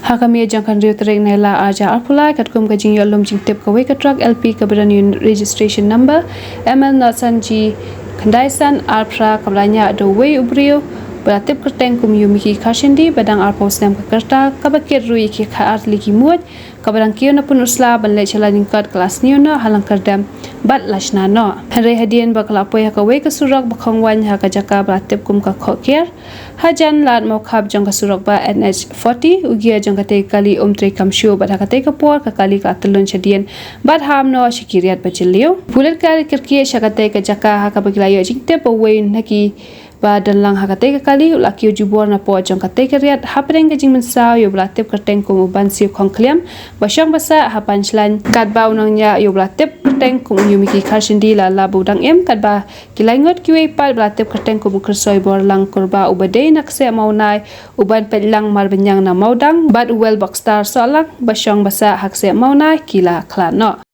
Hakami jangkan riu tereng nela aja arpulai katkum kajing yolum jing tip kawai katrak LP kabaran registration number ML Natsan G Kandaisan Arpra kablanya do way ubriu beratip kerteng kum yumiki kashindi badang arpos nam kakerta kabakir rui ki khaat liki muid kabarang kiyo na Pynursla banle chala ningkat kelas niyo na halang kardam bat lashna no hare hadien bakal apoy hakawai kasurak bakhangwan hakajaka beratip kum ka khokir hajan lat mokhab jang kasurak ba NH40 ugia jang kate kali tre kamshu bat hakate kapor ka kali ka telun chadien bat ham no shikiriat bachiliu bulet kali kirkie shakate ka jaka hakabagilayo jingte pawai naki ba dalang hakate ka kali ulakio jubor na po jang kate kariat hapreng ka jing mensaw yo belatip kerteng kum uban siu khongkliam basyang basa hapanchlan kadba unangnya yo belatip kerteng kum yumiki khashindi la budang em kadba kilaingot kiwe pal belatip kerteng kum kersoi borlang kurba ubade nakse maunai uban pelang marbenyang na maudang bat well boxstar solang basyang basa hakse maunai kila khlad no